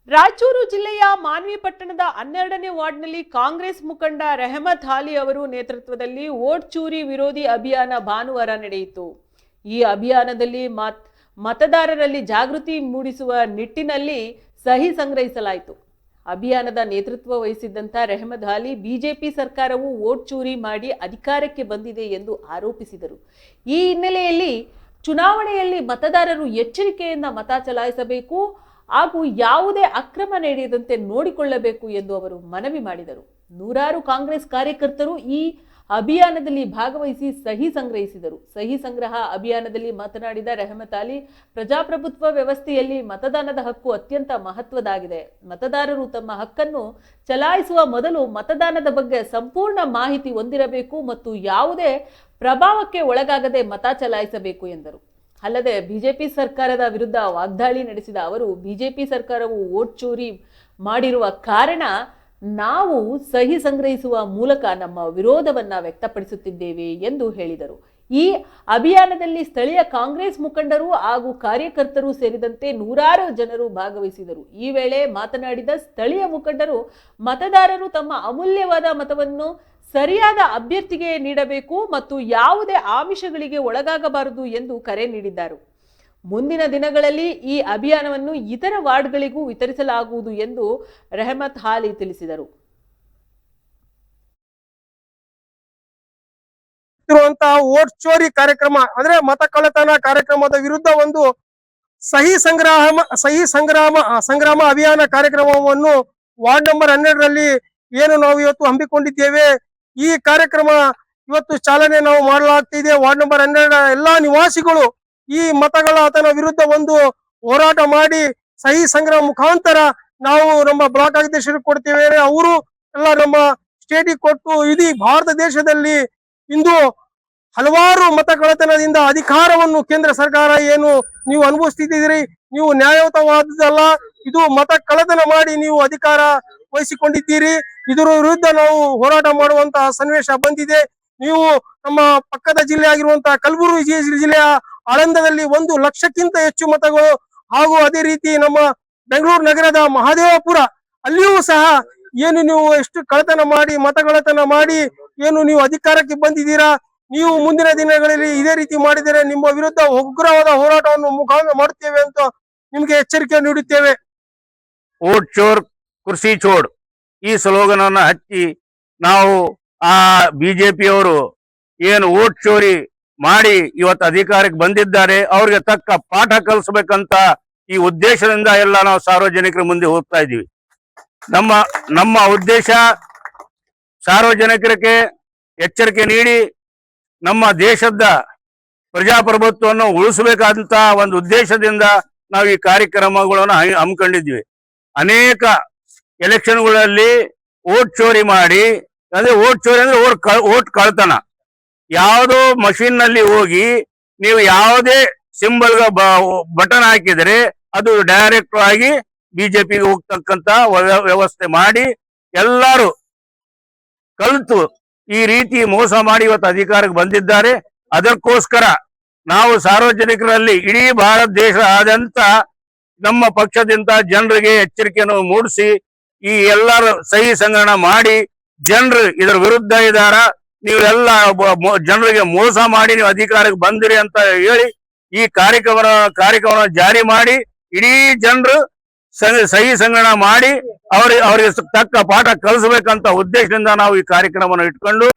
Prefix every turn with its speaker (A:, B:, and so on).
A: ರಾಯಚೂರು ಜಿಲ್ಲೆಯ ಮಾನ್ವಿ ಪಟ್ಟಣದ 12ನೇ ವಾರ್ಡ್ನಲ್ಲಿ ಕಾಂಗ್ರೆಸ್ ಮುಖಂಡ ರೆಹಮತ್ ಅಲಿ ಅವರು ನೇತೃತ್ವದಲ್ಲಿ ವೋಟ್ ಚೂರಿ ವಿರೋಧಿ ಅಭಿಯಾನ ಭಾನುವಾರ ನಡೆಯಿತು. ಈ ಅಭಿಯಾನದಲ್ಲಿ ಮತದಾರರಲ್ಲಿ ಜಾಗೃತಿ ಮೂಡಿಸುವ ನಿಟ್ಟಿನಲ್ಲಿ ಸಹಿ ಸಂಗ್ರಹಿಸಲಾಯಿತು. ಅಭಿಯಾನದ ನೇತೃತ್ವ ವಹಿಸಿದ್ದಂತ ರೆಹಮತ್ ಅಲಿ ಬಿಜೆಪಿ ಸರ್ಕಾರವು ವೋಟ್ ಚೂರಿ ಮಾಡಿ ಅಧಿಕಾರಕ್ಕೆ ಬಂದಿದೆ ಎಂದು ಆರೋಪಿಸಿದರು. ಈ ಹಿನ್ನೆಲೆಯಲ್ಲಿ ಚುನಾವಣೆಯಲ್ಲಿ ಮತದಾರರು ಎಚ್ಚರಿಕೆಯಿಂದ ಮತ ಚಲಾಯಿಸಬೇಕು ಹಾಗೂ ಯಾವುದೇ ಅಕ್ರಮ ನಡೆಯದಂತೆ ನೋಡಿಕೊಳ್ಳಬೇಕು ಎಂದು ಅವರು ಮನವಿ ಮಾಡಿದರು. ನೂರಾರು ಕಾಂಗ್ರೆಸ್ ಕಾರ್ಯಕರ್ತರು ಈ ಅಭಿಯಾನದಲ್ಲಿ ಭಾಗವಹಿಸಿ ಸಹಿ ಸಂಗ್ರಹಿಸಿದರು. ಸಹಿ ಸಂಗ್ರಹ ಅಭಿಯಾನದಲ್ಲಿ ಮಾತನಾಡಿದ ರೆಹಮತ್ ಅಲಿ, ಪ್ರಜಾಪ್ರಭುತ್ವ ವ್ಯವಸ್ಥೆಯಲ್ಲಿ ಮತದಾನದ ಹಕ್ಕು ಅತ್ಯಂತ ಮಹತ್ವದಾಗಿದೆ. ಮತದಾರರು ತಮ್ಮ ಹಕ್ಕನ್ನು ಚಲಾಯಿಸುವ ಮೊದಲು ಮತದಾನದ ಬಗ್ಗೆ ಸಂಪೂರ್ಣ ಮಾಹಿತಿ ಹೊಂದಿರಬೇಕು ಮತ್ತು ಯಾವುದೇ ಪ್ರಭಾವಕ್ಕೆ ಒಳಗಾಗದೆ ಮತ ಚಲಾಯಿಸಬೇಕು ಎಂದರು. ಅಲ್ಲದೆ ಬಿಜೆಪಿ ಸರ್ಕಾರದ ವಿರುದ್ಧ ವಾಗ್ದಾಳಿ ನಡೆಸಿದ ಅವರು, ಬಿಜೆಪಿ ಸರ್ಕಾರವು ವೋಟ್ ಚೋರಿ ಮಾಡಿರುವ ಕಾರಣ ನಾವು ಸಹಿ ಸಂಗ್ರಹಿಸುವ ಮೂಲಕ ನಮ್ಮ ವಿರೋಧವನ್ನ ವ್ಯಕ್ತಪಡಿಸುತ್ತಿದ್ದೇವೆ ಎಂದು ಹೇಳಿದರು. ಈ ಅಭಿಯಾನದಲ್ಲಿ ಸ್ಥಳೀಯ ಕಾಂಗ್ರೆಸ್ ಮುಖಂಡರು ಹಾಗೂ ಕಾರ್ಯಕರ್ತರು ಸೇರಿದಂತೆ ನೂರಾರು ಜನರು ಭಾಗವಹಿಸಿದರು. ಈ ವೇಳೆ ಮಾತನಾಡಿದ ಸ್ಥಳೀಯ ಮುಖಂಡರು, ಮತದಾರರು ತಮ್ಮ ಅಮೂಲ್ಯವಾದ ಮತವನ್ನು ಸರಿಯಾದ ಅಭ್ಯರ್ಥಿಗೆ ನೀಡಬೇಕು ಮತ್ತು ಯಾವುದೇ ಆಮಿಷಗಳಿಗೆ ಒಳಗಾಗಬಾರದು ಎಂದು ಕರೆ ನೀಡಿದ್ದಾರೆ. ಮುಂದಿನ ದಿನಗಳಲ್ಲಿ ಈ ಅಭಿಯಾನವನ್ನು ಇತರ ವಾರ್ಡ್ಗಳಿಗೂ ವಿತರಿಸಲಾಗುವುದು ಎಂದು ರೆಹಮತ್ ಅಲಿ ತಿಳಿಸಿದರು.
B: ವೋಟ್ ಚೋರಿ ಕಾರ್ಯಕ್ರಮ ಅಂದ್ರೆ ಮತ ಕಳ್ಳತನ ಕಾರ್ಯಕ್ರಮದ ವಿರುದ್ಧ ಒಂದು ಸಂಗ್ರಾಮ ಅಭಿಯಾನ ಕಾರ್ಯಕ್ರಮವನ್ನು ವಾರ್ಡ್ ನಂಬರ್ 12ರಲ್ಲಿ ಏನು ನಾವು ಇವತ್ತು ಹಮ್ಮಿಕೊಂಡಿದ್ದೇವೆ. ಈ ಕಾರ್ಯಕ್ರಮ ಇವತ್ತು ಚಾಲನೆ ನಾವು ಮಾಡಲಾಗ್ತಿದೆ. ವಾರ್ಡ್ ನಂಬರ್ 12ರ ಎಲ್ಲಾ ನಿವಾಸಿಗಳು ಈ ಮತಗಳ ವಿರುದ್ಧ ಒಂದು ಹೋರಾಟ ಮಾಡಿ ಸಹಿ ಸಂಗ್ರಹ ಮುಖಾಂತರ ನಾವು ನಮ್ಮ ಬ್ಲಾಕ್ ಅಧ್ಯಕ್ಷರು ಕೊಡ್ತೇವೆ. ಅವರು ಎಲ್ಲ ನಮ್ಮ ಸ್ಟೇಟಿಗೆ ಕೊಟ್ಟು ಇಡೀ ಭಾರತ ದೇಶದಲ್ಲಿ ಇಂದು ಹಲವಾರು ಮತಕಳ್ಳತನದಿಂದ ಅಧಿಕಾರವನ್ನು ಕೇಂದ್ರ ಸರ್ಕಾರ ಏನು ನೀವು ಅನುಭವಿಸ್ತಿದ್ದೀರಿ, ನೀವು ನ್ಯಾಯಯುತವಾದಲ್ಲ, ಇದು ಮತ ಕಳ್ಳತನ ಮಾಡಿ ನೀವು ಅಧಿಕಾರ ವಹಿಸಿಕೊಂಡಿದ್ದೀರಿ. ಇದರ ವಿರುದ್ಧ ನಾವು ಹೋರಾಟ ಮಾಡುವಂತಹ ಸನ್ನಿವೇಶ ಬಂದಿದೆ. ನೀವು ನಮ್ಮ ಪಕ್ಕದ ಜಿಲ್ಲೆ ಆಗಿರುವಂತಹ ಕಲಬುರಗಿ ಜಿಲ್ಲೆಯ ಆಳಂದದಲ್ಲಿ 1 ಲಕ್ಷಕ್ಕಿಂತ ಹೆಚ್ಚು ಮತಗಳು ಹಾಗೂ ಅದೇ ರೀತಿ ನಮ್ಮ ಬೆಂಗಳೂರು ನಗರದ ಮಹದೇವಪುರ ಅಲ್ಲಿಯೂ ಸಹ ಏನು ನೀವು ಎಷ್ಟು ಕಳ್ಳತನ ಮಾಡಿ ಮತಕಳ್ಳತನ ಮಾಡಿ ಏನು ನೀವು ಅಧಿಕಾರಕ್ಕೆ ಬಂದಿದ್ದೀರಾ, ನೀವು ಮುಂದಿನ ದಿನಗಳಲ್ಲಿ ಇದೇ ರೀತಿ ಮಾಡಿದರೆ ನಿಮ್ಮ ವಿರುದ್ಧ ಉಗ್ರವಾದ ಹೋರಾಟವನ್ನು ಮುಖಾಂತರ ಮಾಡುತ್ತೇವೆ ಅಂತ ನಿಮ್ಗೆ ಎಚ್ಚರಿಕೆ ನೀಡುತ್ತೇವೆ.
C: ವೋಟ್ ಚೋರ್ ಕುರ್ಸಿ ಚೋಡ್ ಈ ಸ್ಲೋಗನ್ ಅನ್ನ ಹಚ್ಚಿ ನಾವು ಆ ಬಿಜೆಪಿಯವರು ಏನು ವೋಟ್ ಚೋರಿ ಮಾಡಿ ಇವತ್ತು ಅಧಿಕಾರಕ್ಕೆ ಬಂದಿದ್ದಾರೆ ಅವ್ರಿಗೆ ತಕ್ಕ ಪಾಠ ಕಲಿಸ್ಬೇಕಂತ ಈ ಉದ್ದೇಶದಿಂದ ಎಲ್ಲ ನಾವು ಸಾರ್ವಜನಿಕರ ಮುಂದೆ ಹೋಗ್ತಾ ಇದ್ದೀವಿ. ನಮ್ಮ ಉದ್ದೇಶ ಸಾರ್ವಜನಿಕರಿಗೆ ಎಚ್ಚರಿಕೆ ನೀಡಿ ನಮ್ಮ ದೇಶದ ಪ್ರಜಾಪ್ರಭುತ್ವವನ್ನು ಉಳಿಸಬೇಕಾದಂತ ಒಂದು ಉದ್ದೇಶದಿಂದ ನಾವು ಈ ಕಾರ್ಯಕ್ರಮಗಳನ್ನು ಹಮ್ಮಿಕೊಂಡಿದ್ವಿ. ಅನೇಕ ಎಲೆಕ್ಷನ್ಗಳಲ್ಲಿ ವೋಟ್ ಚೋರಿ ಮಾಡಿ, ಅಂದ್ರೆ ವೋಟ್ ಚೋರಿ ಅಂದ್ರೆ ವೋಟ್ ಕಳ್ತನ, ಯಾವುದೋ ಮಷೀನ್ ನಲ್ಲಿ ಹೋಗಿ ನೀವು ಯಾವುದೇ ಸಿಂಬಲ್ ಬಟನ್ ಹಾಕಿದರೆ ಅದು ಡೈರೆಕ್ಟ್ ಆಗಿ ಬಿಜೆಪಿಗೆ ಹೋಗ್ತಕ್ಕಂತ ವ್ಯವಸ್ಥೆ ಮಾಡಿ ಎಲ್ಲರೂ ಕಲಿತು ಈ ರೀತಿ ಮೋಸ ಮಾಡಿ ಇವತ್ತು ಅಧಿಕಾರಕ್ಕೆ ಬಂದಿದ್ದಾರೆ. ಅದಕ್ಕೋಸ್ಕರ ನಾವು ಸಾರ್ವಜನಿಕರಲ್ಲಿ ಇಡೀ ಭಾರತ ದೇಶ ಆದಂತ ನಮ್ಮ ಪಕ್ಷದಿಂದ ಜನರಿಗೆ ಎಚ್ಚರಿಕೆಯನ್ನು ಮೂಡಿಸಿ ಈ ಎಲ್ಲರ ಸಹಿ ಸಂಗ್ರಹಣ ಮಾಡಿ ಜನರು ಇದರ ವಿರುದ್ಧ ಇದ್ದಾರ, ನೀವೆಲ್ಲ ಜನರಿಗೆ ಮೋಸ ಮಾಡಿ ನೀವು ಅಧಿಕಾರಕ್ಕೆ ಬಂದಿರಿ ಅಂತ ಹೇಳಿ ಈ ಕಾರ್ಯಕ್ರಮ ಜಾರಿ ಮಾಡಿ ಇಡೀ ಜನರು ಸಹಿ ಸಂಗ್ರಹಣ ಮಾಡಿ ಅವರಿಗೆ ತಕ್ಕ ಪಾಠ ಕಲಿಸಬೇಕಂತ ಉದ್ದೇಶದಿಂದ ನಾವು ಈ ಕಾರ್ಯಕ್ರಮವನ್ನು ಇಟ್ಕೊಂಡು